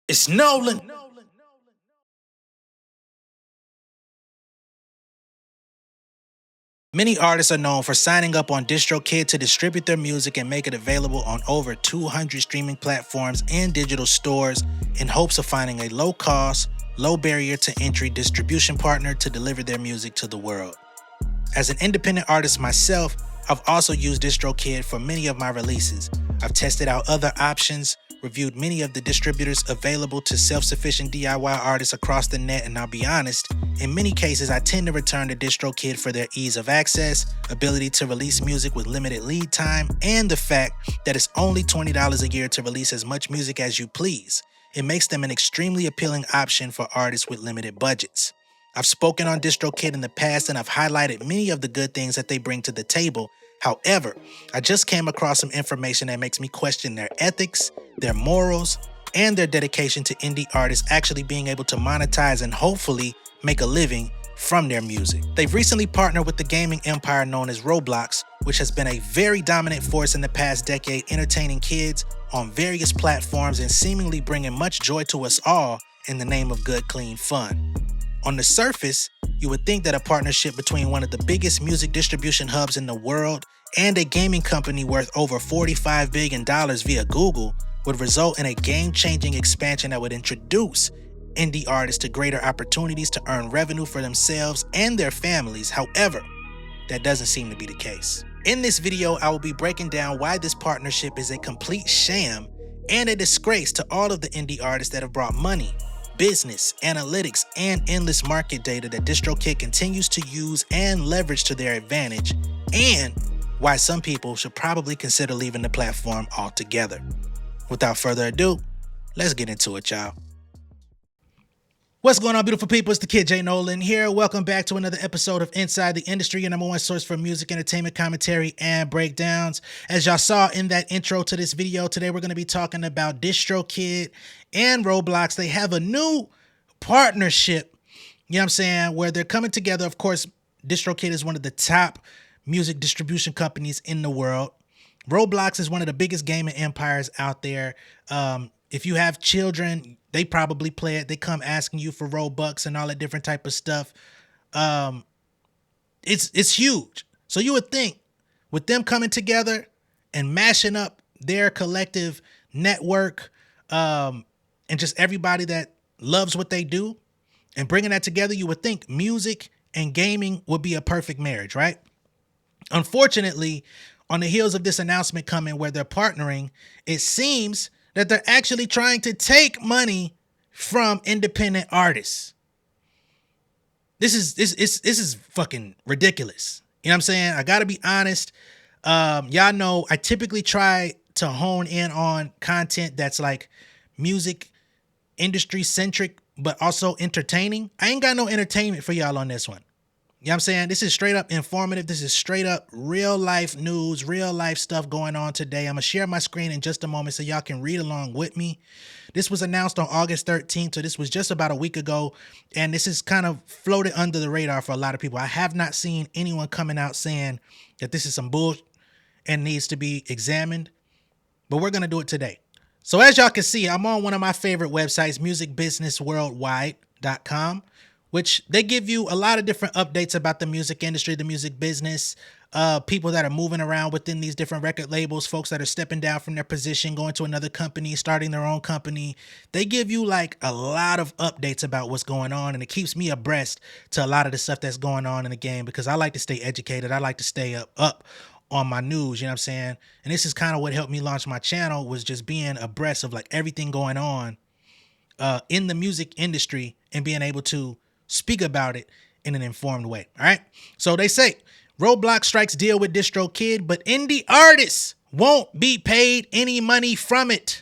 It's Nolan. Many artists are known for signing up on DistroKid to distribute their music and make it available on over 200 streaming platforms and digital stores in hopes of finding a low cost, low barrier to entry distribution partner to deliver their music to the world. As an independent artist myself, I've also used DistroKid for many of my releases. I've tested out other options, reviewed many of the distributors available to self-sufficient DIY artists across the net, and I'll be honest, in many cases I tend to return to DistroKid for their ease of access, ability to release music with limited lead time, and the fact that it's only $20 a year to release as much music as you please. It makes them an extremely appealing option for artists with limited budgets. I've spoken on DistroKid in the past and I've highlighted many of the good things that they bring to the table. However, I just came across some information that makes me question their ethics, their morals, and their dedication to indie artists actually being able to monetize and hopefully make a living from their music. They've recently partnered with the gaming empire known as Roblox, which has been a very dominant force in the past decade, entertaining kids on various platforms and seemingly bringing much joy to us all in the name of good, clean fun. On the surface, you would think that a partnership between one of the biggest music distribution hubs in the world and a gaming company worth over $45 billion via Google would result in a game-changing expansion that would introduce indie artists to greater opportunities to earn revenue for themselves and their families. However, that doesn't seem to be the case. In this video, I will be breaking down why this partnership is a complete sham and a disgrace to all of the indie artists that have brought money, business, analytics, and endless market data that DistroKid continues to use and leverage to their advantage, and why some people should probably consider leaving the platform altogether. Without further ado, let's get into it, y'all. What's going on, beautiful people? It's the kid J Nolan here. Welcome back to another episode of Inside the Industry, your number one source for music, entertainment, commentary, and breakdowns. As y'all saw in that intro to this video, today we're going to be talking about DistroKid and Roblox. They have a new partnership, you know what I'm saying, where they're coming together. Of course, DistroKid is one of the top music distribution companies in the world. Roblox is one of the biggest gaming empires out there. If you have children, they probably play it. They come asking you for Robux and all that different type of stuff. It's huge. So you would think with them coming together and mashing up their collective network, and just everybody that loves what they do and bringing that together, you would think music and gaming would be a perfect marriage, right? Unfortunately, on the heels of this announcement coming where they're partnering, it seems that they're actually trying to take money from independent artists. This is fucking ridiculous. You know what I'm saying? I gotta be honest. Y'all know I typically try to hone in on content that's like music industry centric, but also entertaining. I ain't got no entertainment for y'all on this one. You know what I'm saying? This is straight up informative. This is straight up real life news, real life stuff going on today. I'm going to share my screen in just a moment so y'all can read along with me. This was announced on August 13th, so this was just about a week ago, and this is kind of floated under the radar for a lot of people. I have not seen anyone coming out saying that this is some bullshit and needs to be examined, but we're going to do it today. So as y'all can see, I'm on one of my favorite websites, musicbusinessworldwide.com. which they give you a lot of different updates about the music industry, the music business, people that are moving around within these different record labels, folks that are stepping down from their position, going to another company, starting their own company. They give you like a lot of updates about what's going on, and it keeps me abreast to a lot of the stuff that's going on in the game because I like to stay educated. I like to stay up on my news, you know what I'm saying? And this is kind of what helped me launch my channel, was just being abreast of like everything going on in the music industry and being able to speak about it in an informed way. All right. So they say Roblox strikes deal with DistroKid, but indie artists won't be paid any money from it.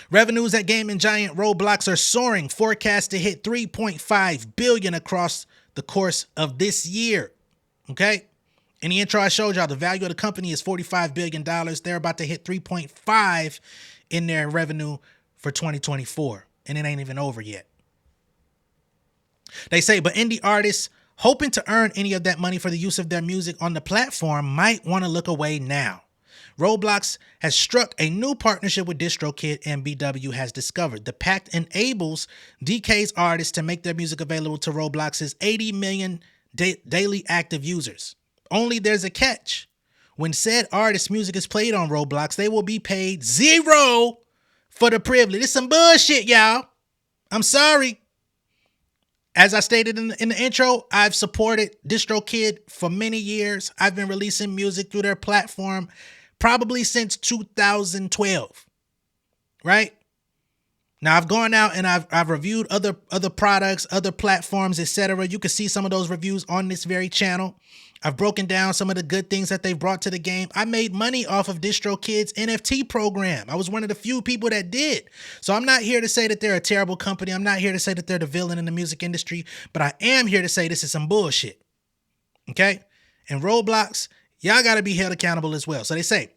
Revenues at gaming giant Roblox are soaring, forecast to hit $3.5 billion across the course of this year. Okay. In the intro I showed y'all, the value of the company is $45 billion. They're about to hit 3.5 in their revenue for 2024, and it ain't even over yet. They say, but indie artists hoping to earn any of that money for the use of their music on the platform might want to look away now. Roblox has struck a new partnership with DistroKid, and BW has discovered the pact enables DK's artists to make their music available to Roblox's 80 million daily active users. Only there's a catch. When said artist's music is played on Roblox, they will be paid $0 for the privilege. It's some bullshit, y'all. I'm sorry. As I stated in the intro, I've supported DistroKid for many years. I've been releasing music through their platform probably since 2012, right? Now, I've gone out and I've reviewed other products, other platforms, etc. You can see some of those reviews on this very channel. I've broken down some of the good things that they've brought to the game. I made money off of DistroKid's NFT program. I was one of the few people that did. So I'm not here to say that they're a terrible company. I'm not here to say that they're the villain in the music industry, but I am here to say this is some bullshit. Okay? And Roblox, y'all got to be held accountable as well. So they say,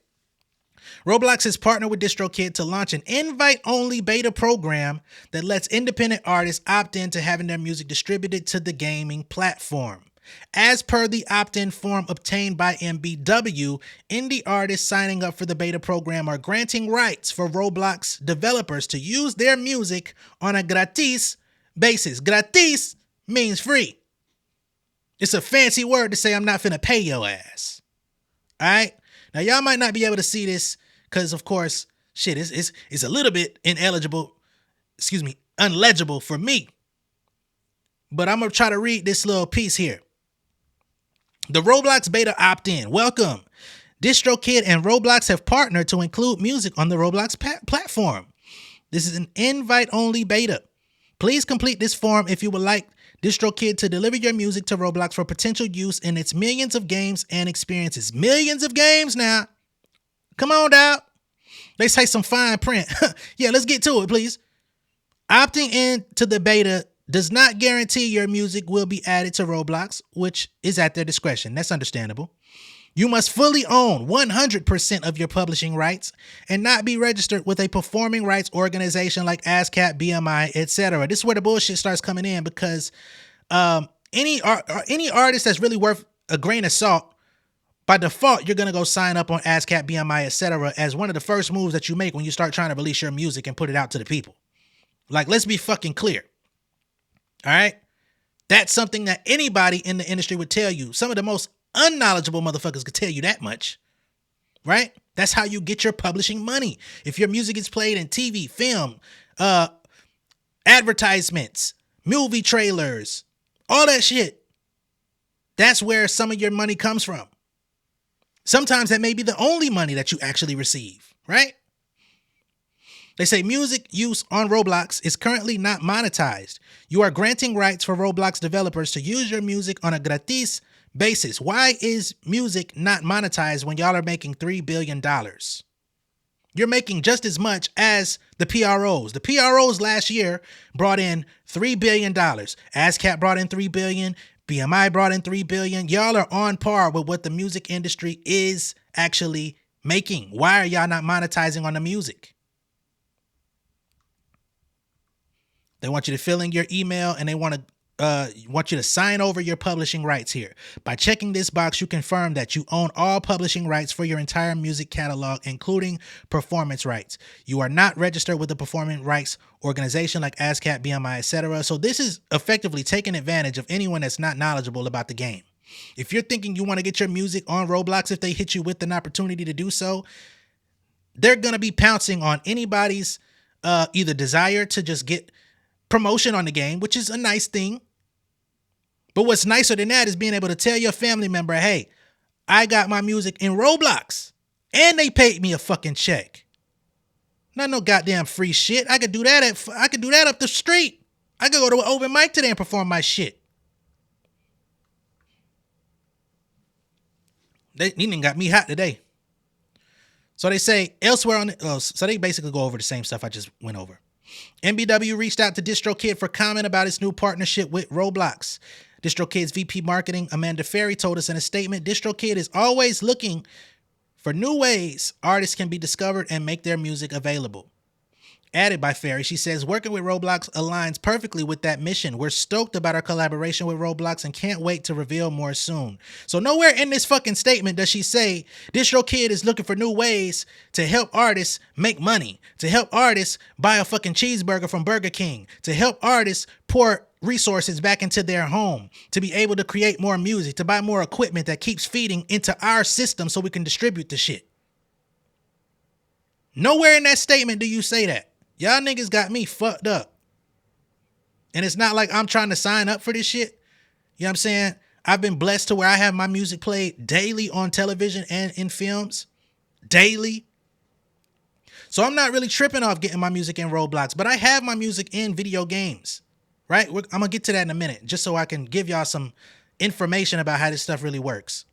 Roblox has partnered with DistroKid to launch an invite-only beta program that lets independent artists opt in to having their music distributed to the gaming platform. As per the opt-in form obtained by MBW, indie artists signing up for the beta program are granting rights for Roblox developers to use their music on a gratis basis. Gratis means free. It's a fancy word to say I'm not finna pay your ass. All right? Now, y'all might not be able to see this because, of course, shit, it's a little bit unlegible for me. But I'm going to try to read this little piece here. The Roblox beta opt-in. Welcome. DistroKid and Roblox have partnered to include music on the Roblox platform. This is an invite-only beta. Please complete this form if you would like DistroKid to deliver your music to Roblox for potential use in its millions of games and experiences. Millions of games now. Come on, dog. They say some fine print. Yeah, let's get to it, please. Opting in to the beta does not guarantee your music will be added to Roblox, which is at their discretion. That's understandable. You must fully own 100% of your publishing rights and not be registered with a performing rights organization like ASCAP, BMI, etc. This is where the bullshit starts coming in because any artist that's really worth a grain of salt, by default, you're going to go sign up on ASCAP, BMI, etc. as one of the first moves that you make when you start trying to release your music and put it out to the people. Like, let's be fucking clear. All right? That's something that anybody in the industry would tell you. Some of the most unknowledgeable motherfuckers could tell you that much. Right? That's how you get your publishing money. If your music is played in TV, film, advertisements, movie trailers, all that shit, that's where some of your money comes from. Sometimes that may be the only money that you actually receive, right? They say music use on Roblox is currently not monetized. You are granting rights for Roblox developers to use your music on a gratis basis. Why is music not monetized when y'all are making $3 billion? You're making just as much as the PROs. The PROs last year brought in $3 billion. ASCAP brought in $3 billion. BMI brought in $3 billion. Y'all are on par with what the music industry is actually making. Why are y'all not monetizing on the music? They want you to fill in your email and they want you to sign over your publishing rights here. By checking this box, you confirm that you own all publishing rights for your entire music catalog, including performance rights. You are not registered with a performing rights organization like ASCAP, BMI, etc. So this is effectively taking advantage of anyone that's not knowledgeable about the game. If you're thinking you want to get your music on Roblox, if they hit you with an opportunity to do so, they're going to be pouncing on anybody's either desire to just get promotion on the game, which is a nice thing. But what's nicer than that is being able to tell your family member, hey, I got my music in Roblox and they paid me a fucking check. Not no goddamn free shit. I could do that up the street. I could go to an open mic today and perform my shit. They even got me hot today. So they say elsewhere so they basically go over the same stuff I just went over. MBW reached out to DistroKid for comment about its new partnership with Roblox. DistroKid's VP Marketing, Amanda Ferry, told us in a statement, DistroKid is always looking for new ways artists can be discovered and make their music available. added by Ferry. She says, working with Roblox aligns perfectly with that mission. We're stoked about our collaboration with Roblox and can't wait to reveal more soon. So nowhere in this fucking statement does she say DistroKid is looking for new ways to help artists make money, to help artists buy a fucking cheeseburger from Burger King, to help artists pour resources back into their home, to be able to create more music, to buy more equipment that keeps feeding into our system so we can distribute the shit. Nowhere in that statement do you say that. Y'all niggas got me fucked up. And it's not like I'm trying to sign up for this shit. You know what I'm saying? I've been blessed to where I have my music played daily on television and in films. Daily. So I'm not really tripping off getting my music in Roblox, but I have my music in video games. Right? I'm going to get to that in a minute, just so I can give y'all some information about how this stuff really works.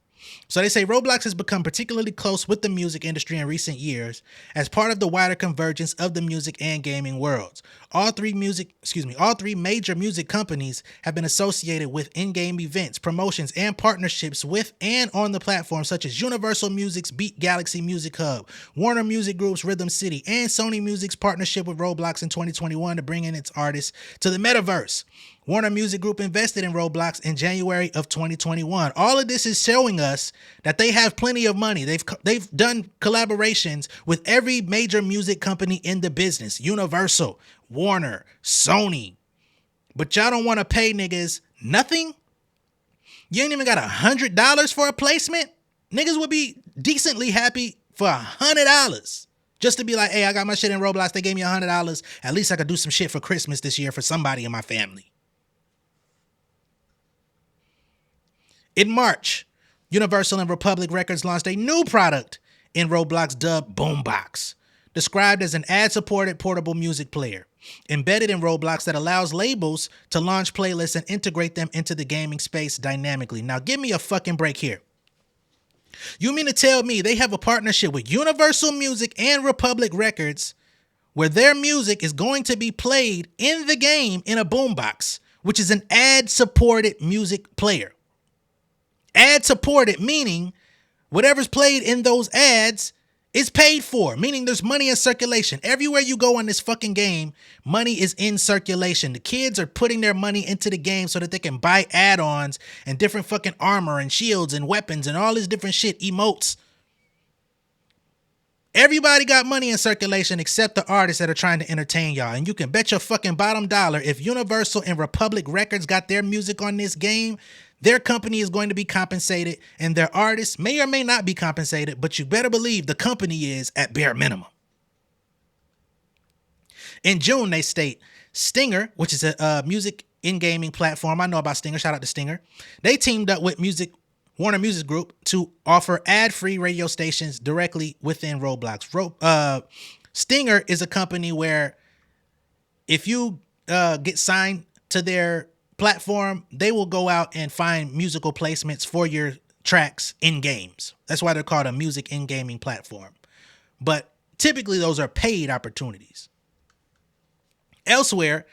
So they say Roblox has become particularly close with the music industry in recent years as part of the wider convergence of the music and gaming worlds. All three major music companies have been associated with in-game events, promotions, and partnerships with and on the platform, such as Universal Music's Beat Galaxy Music Hub, Warner Music Group's Rhythm City, and Sony Music's partnership with Roblox in 2021 to bring in its artists to the metaverse. Warner Music Group invested in Roblox in January of 2021. All of this is showing us that they have plenty of money. They've done collaborations with every major music company in the business. Universal, Warner, Sony. But y'all don't want to pay niggas nothing? You ain't even got $100 for a placement? Niggas would be decently happy for $100. Just to be like, hey, I got my shit in Roblox. They gave me $100. At least I could do some shit for Christmas this year for somebody in my family. In March, Universal and Republic Records launched a new product in Roblox dubbed Boombox, described as an ad-supported portable music player, embedded in Roblox that allows labels to launch playlists and integrate them into the gaming space dynamically. Now, give me a fucking break here. You mean to tell me they have a partnership with Universal Music and Republic Records where their music is going to be played in the game in a boombox, which is an ad-supported music player? Ad-supported, meaning whatever's played in those ads is paid for, meaning there's money in circulation. Everywhere you go on this fucking game, money is in circulation. The kids are putting their money into the game so that they can buy add-ons and different fucking armor and shields and weapons and all this different shit, emotes. Everybody got money in circulation except the artists that are trying to entertain y'all. And you can bet your fucking bottom dollar if Universal and Republic Records got their music on this game, their company is going to be compensated and their artists may or may not be compensated, but you better believe the company is at bare minimum. In June, they state Stinger, which is a music in-gaming platform. I know about Stinger. Shout out to Stinger. They teamed up with Warner Music Group to offer ad-free radio stations directly within Roblox. Stinger is a company where if you get signed to their platform, they will go out and find musical placements for your tracks in games. That's why they're called a music in-gaming platform. But typically those are paid opportunities. Elsewhere,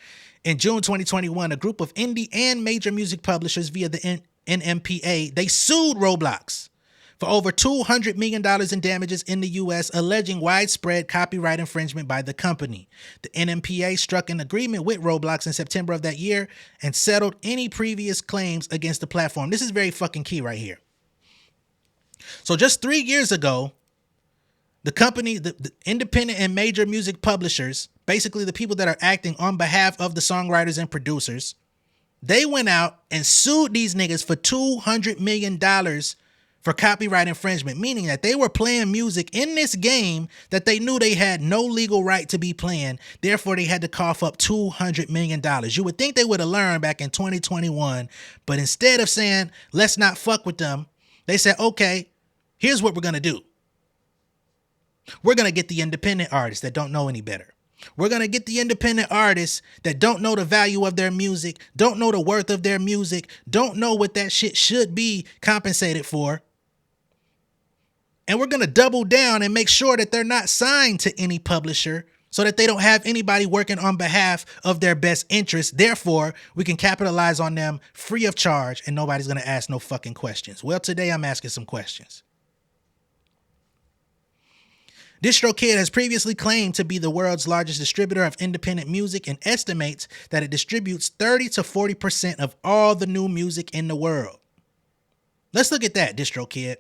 in June 2021, a group of indie and major music publishers via the NMPA, they sued Roblox for over $200 million in damages in the U.S., alleging widespread copyright infringement by the company. The NMPA struck an agreement with Roblox in September of that year and settled any previous claims against the platform. This is very fucking key right here. So just 3 years ago, the company, the independent and major music publishers, basically the people that are acting on behalf of the songwriters and producers, they went out and sued these niggas for $200 million for copyright infringement, meaning that they were playing music in this game that they knew they had no legal right to be playing. Therefore, they had to cough up $200 million. You would think they would have learned back in 2021, but instead of saying, let's not fuck with them, they said, okay, here's what we're going to do. We're going to get the independent artists that don't know any better. We're going to get the independent artists that don't know the value of their music, don't know the worth of their music, don't know what that shit should be compensated for. And we're going to double down and make sure that they're not signed to any publisher so that they don't have anybody working on behalf of their best interests. Therefore, we can capitalize on them free of charge and nobody's going to ask no fucking questions. Well, today I'm asking some questions. DistroKid has previously claimed to be the world's largest distributor of independent music and estimates that it distributes 30 to 40% of all the new music in the world. Let's look at that, DistroKid.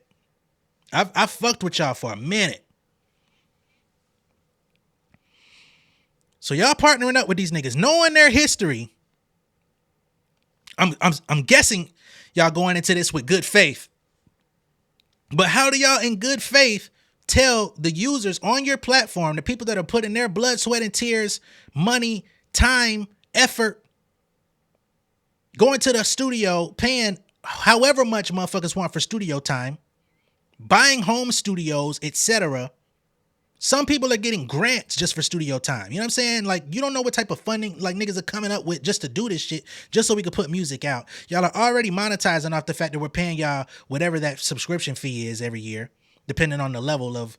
I've fucked with y'all for a minute. So y'all partnering up with these niggas, knowing their history. I'm guessing y'all going into this with good faith. But how do y'all in good faith tell the users on your platform, the people that are putting their blood, sweat, and tears, money, time, effort, going to the studio, paying however much motherfuckers want for studio time, buying home studios, etc. Some people are getting grants just for studio time. You know what I'm saying? Like, you don't know what type of funding like niggas are coming up with just to do this shit, just so we could put music out. Y'all are already monetizing off the fact that we're paying y'all whatever that subscription fee is every year, depending on the level of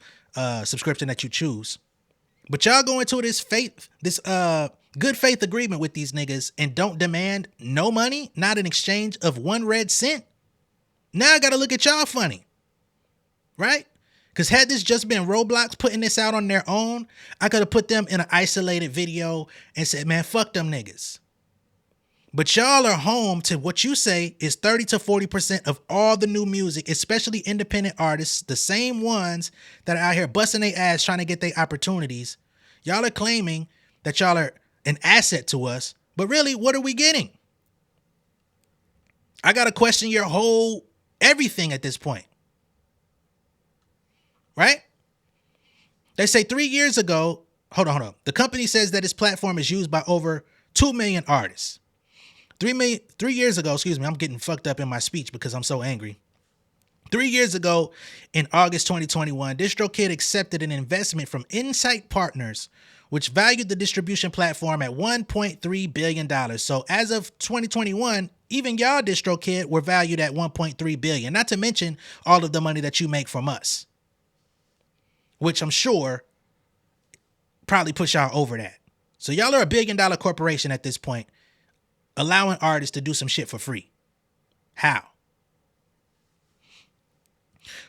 subscription that you choose. But y'all go into this good faith agreement with these niggas and don't demand no money, not in exchange of one red cent. Now I gotta look at y'all funny, right? Because had this just been Roblox putting this out on their own, I could have put them in an isolated video and said, man, fuck them niggas. But y'all are home to what you say is 30 to 40% of all the new music, especially independent artists, the same ones that are out here busting their ass trying to get their opportunities. Y'all are claiming that y'all are an asset to us, but really, what are we getting? I got to question your whole everything at this point. Right? They say 3 years ago, hold on. The company says that its platform is used by over 2 million artists. 3 years ago, I'm getting fucked up in my speech because I'm so angry. 3 years ago, in August 2021, DistroKid accepted an investment from Insight Partners, which valued the distribution platform at $1.3 billion. So as of 2021, even y'all DistroKid were valued at $1.3 billion, not to mention all of the money that you make from us, which I'm sure probably push y'all over that. So y'all are a $1 billion corporation at this point, allowing artists to do some shit for free. How?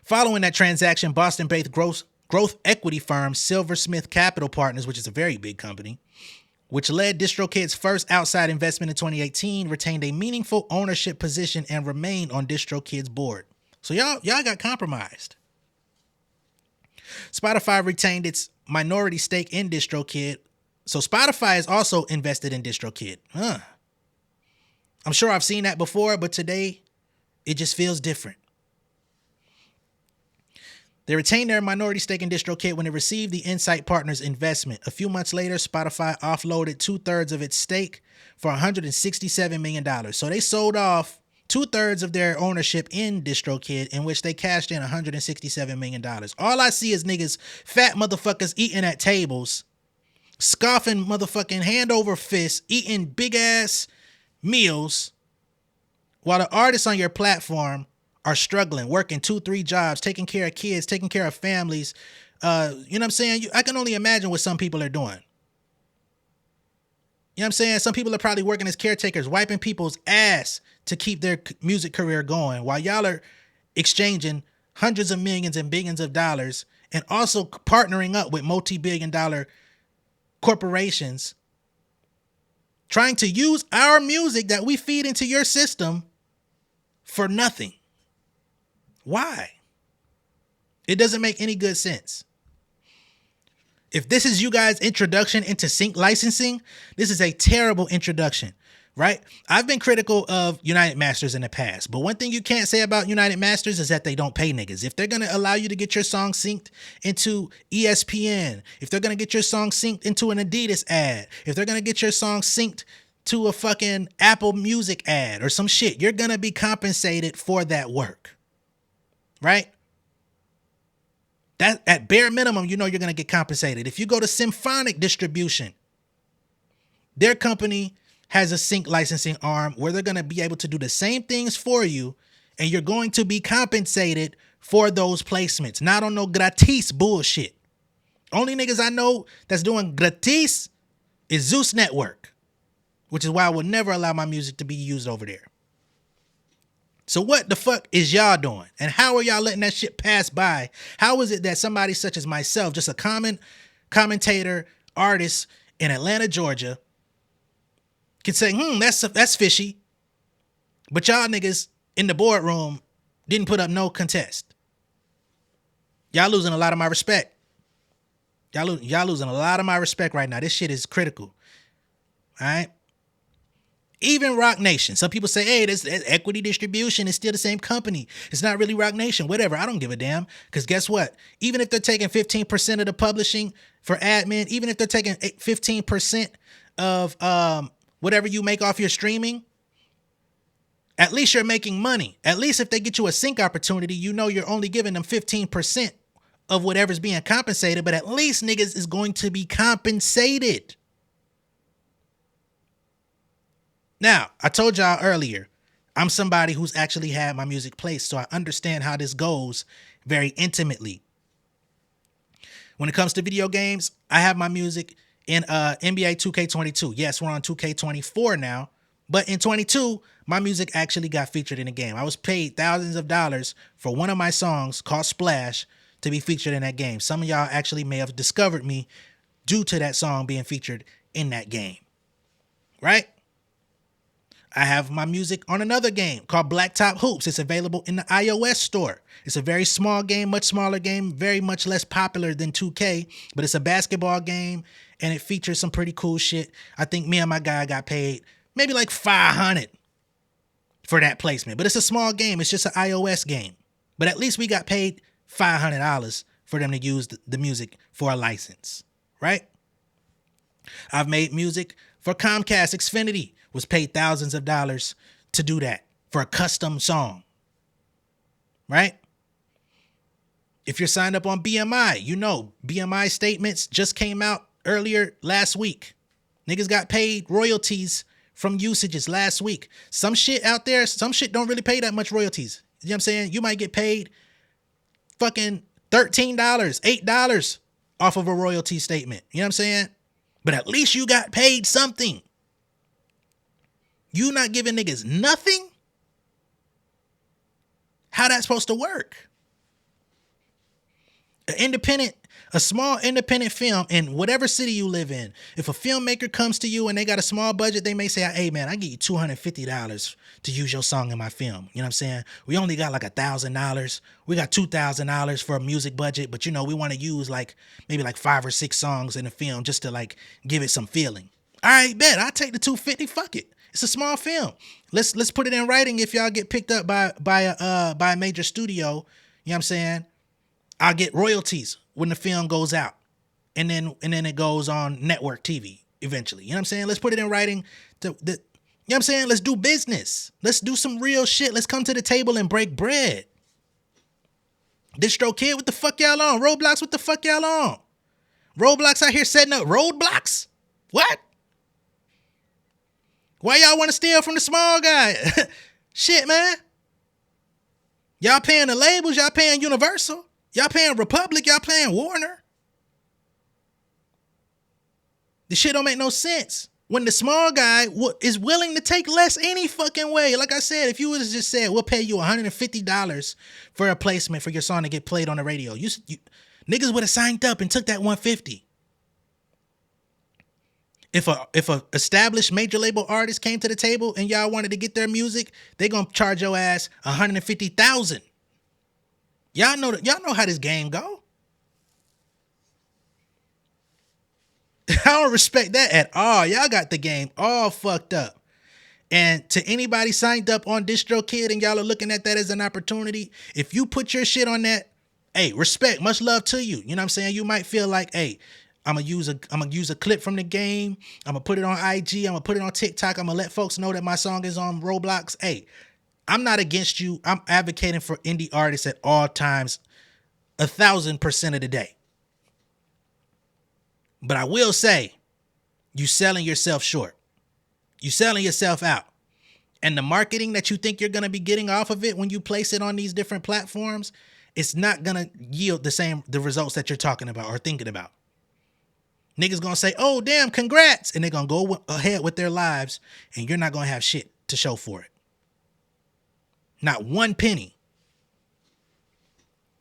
Following that transaction, Boston-based growth equity firm Silversmith Capital Partners, which is a very big company, which led DistroKid's first outside investment in 2018, retained a meaningful ownership position and remained on DistroKid's board. So y'all got compromised. Spotify retained its minority stake in DistroKid. So Spotify is also invested in DistroKid. I'm sure I've seen that before, but today it just feels different. They retained their minority stake in DistroKid when it received the Insight Partners investment. A few months later, Spotify offloaded 2/3 of its stake for $167 million. So they sold off 2/3 of their ownership in DistroKid, in which they cashed in $167 million. All I see is niggas, fat motherfuckers eating at tables, scoffing motherfucking hand over fist, eating big ass meals, while the artists on your platform are struggling, working 2-3 jobs, taking care of kids, taking care of families. You know what I'm saying? I can only imagine what some people are doing. You know what I'm saying? Some people are probably working as caretakers, wiping people's ass to keep their music career going, while y'all are exchanging hundreds of millions and billions of dollars and also partnering up with multi-billion-dollar corporations trying to use our music that we feed into your system for nothing. Why? It doesn't make any good sense. If this is you guys' introduction into sync licensing, this is a terrible introduction, right? I've been critical of United Masters in the past, but one thing you can't say about United Masters is that they don't pay niggas. If they're going to allow you to get your song synced into ESPN, if they're going to get your song synced into an Adidas ad, if they're going to get your song synced to a fucking Apple Music ad or some shit, you're going to be compensated for that work, right? That at bare minimum, you know you're going to get compensated. If you go to Symphonic Distribution, their company has a sync licensing arm where they're going to be able to do the same things for you, and you're going to be compensated for those placements. Not on no gratis bullshit. Only niggas I know that's doing gratis is Zeus Network, which is why I would never allow my music to be used over there. So what the fuck is y'all doing? And how are y'all letting that shit pass by? How is it that somebody such as myself, just a common commentator, artist in Atlanta, Georgia, can say, that's fishy. But y'all niggas in the boardroom didn't put up no contest. Y'all losing a lot of my respect. Y'all losing a lot of my respect right now. This shit is critical. All right? Even Rock Nation. Some people say, hey, this equity distribution is still the same company. It's not really Rock Nation. Whatever. I don't give a damn. Because guess what? Even if they're taking 15% of the publishing for admin, even if they're taking 15% of whatever you make off your streaming, at least you're making money. At least if they get you a sync opportunity, you know you're only giving them 15% of whatever's being compensated, but at least niggas is going to be compensated. Now, I told y'all earlier, I'm somebody who's actually had my music placed, so I understand how this goes very intimately. When it comes to video games, I have my music in NBA 2K22. Yes, we're on 2K24 now, but in 22, my music actually got featured in the game. I was paid thousands of dollars for one of my songs called Splash to be featured in that game. Some of y'all actually may have discovered me due to that song being featured in that game, right? I have my music on another game called Blacktop Hoops. It's available in the iOS store. It's a very small game, much smaller game, very much less popular than 2K, but it's a basketball game and it features some pretty cool shit. I think me and my guy got paid maybe like $500 for that placement, but it's a small game. It's just an iOS game, but at least we got paid $500 for them to use the music for a license, right? I've made music for Comcast Xfinity. Was paid thousands of dollars to do that for a custom song, right? If you're signed up on BMI, you know BMI statements just came out earlier last week. Niggas got paid royalties from usages last week. Some shit out there, some shit don't really pay that much royalties. You know what I'm saying? You might get paid fucking $13, $8 off of a royalty statement. You know what I'm saying? But at least you got paid something. You not giving niggas nothing? How that's supposed to work? A small independent film in whatever city you live in. If a filmmaker comes to you and they got a small budget, they may say, hey man, I give you $250 to use your song in my film. You know what I'm saying? We only got like $1,000. We got $2,000 for a music budget, but you know, we want to use maybe 5 or 6 songs in the film just to give it some feeling. All right, bet. I'll take the $250. Fuck it. It's a small film. Let's put it in writing. If y'all get picked up by a major studio, you know what I'm saying? I'll get royalties when the film goes out. And then it goes on network TV eventually. You know what I'm saying? Let's put it in writing. You know what I'm saying? Let's do business. Let's do some real shit. Let's come to the table and break bread. DistroKid, what the fuck y'all on? Roblox, what the fuck y'all on? Roblox out here setting up roadblocks? What? Why y'all want to steal from the small guy? Shit, man. Y'all paying the labels. Y'all paying Universal. Y'all paying Republic. Y'all paying Warner. This shit don't make no sense. When the small guy is willing to take less any fucking way. Like I said, if you would have just said, we'll pay you $150 for a placement for your song to get played on the radio. You niggas would have signed up and took that $150. If a established major label artist came to the table and y'all wanted to get their music, they gonna charge your ass $150,000. Y'all know how this game go. I don't respect that at all. Y'all got the game all fucked up. And to anybody signed up on DistroKid and y'all are looking at that as an opportunity, if you put your shit on that, hey, respect, much love to you. You know what I'm saying? You might feel like, hey, I'm gonna use a clip from the game. I'm gonna put it on IG. I'm gonna put it on TikTok. I'm gonna let folks know that my song is on Roblox. Hey, I'm not against you. I'm advocating for indie artists at all times, 1,000% of the day. But I will say, you selling yourself short. You selling yourself out. And the marketing that you think you're gonna be getting off of it when you place it on these different platforms, it's not gonna yield the results that you're talking about or thinking about. Niggas gonna say, oh, damn, congrats. And they're gonna go ahead with their lives and you're not gonna have shit to show for it. Not one penny.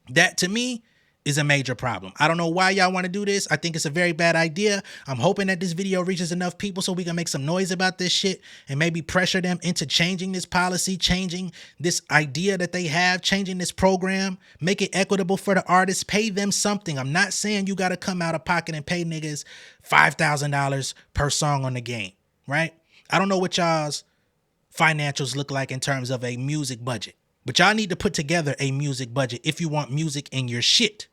That, to me, is a major problem. I don't know why y'all want to do this. I think it's a very bad idea. I'm hoping that this video reaches enough people so we can make some noise about this shit and maybe pressure them into changing this policy, changing this idea that they have, changing this program, make it equitable for the artists, pay them something. I'm not saying you got to come out of pocket and pay niggas $5,000 per song on the game, right? I don't know what y'all's financials look like in terms of a music budget, but y'all need to put together a music budget if you want music in your shit.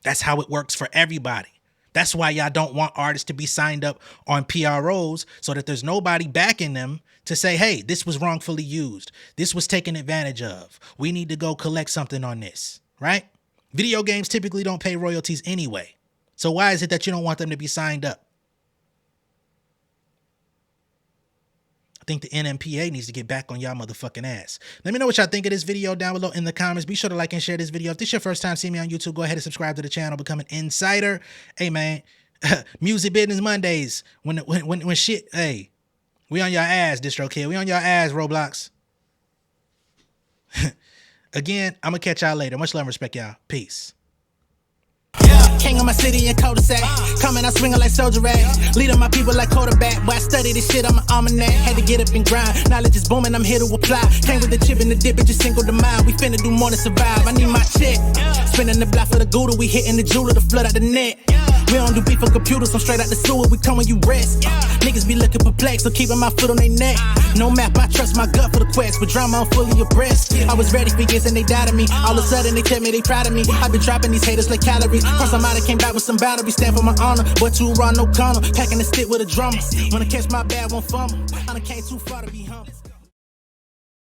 That's how it works for everybody. That's why y'all don't want artists to be signed up on PROs so that there's nobody backing them to say, hey, this was wrongfully used. This was taken advantage of. We need to go collect something on this, right? Video games typically don't pay royalties anyway. So why is it that you don't want them to be signed up? I think the NMPA needs to get back on y'all motherfucking ass. Let me know what y'all think of this video down below in the comments. Be sure to like and share this video. If this is your first time seeing me on YouTube, go ahead and subscribe to the channel, become an insider. Hey, man, Music Business Mondays. When shit, hey, we on your ass, DistroKid. We on your ass, Roblox. Again, I'm going to catch y'all later. Much love and respect, y'all. Peace. King of my city in cul-de-sac. Coming out swinging like soldier rags. Leading my people like quarterback. Boy, I study this shit, I'm an almanac. Had to get up and grind. Knowledge is booming, I'm here to apply. Came with the chip and the dip, it just single the mind. We finna do more than survive. I need my check. Spinning the block for the Gouda. We hitting the jeweler to flood out the net. We don't do beef on computers, I'm straight out the sewer. We come when you rest. Niggas be looking perplexed, so keeping my foot on their neck. No map, I trust my gut for the quest. With drama, I'm fully abreast. I was ready for years and they doubted me. All of a sudden they tell me they proud of me. I've been dropping these haters like calories. Cross I'm out, I came back with some boundaries. Stand for my honor, but too raw, no corner. Packing the stick with a drummer. Wanna catch my bad, won't fumble. I done came too far to be humble.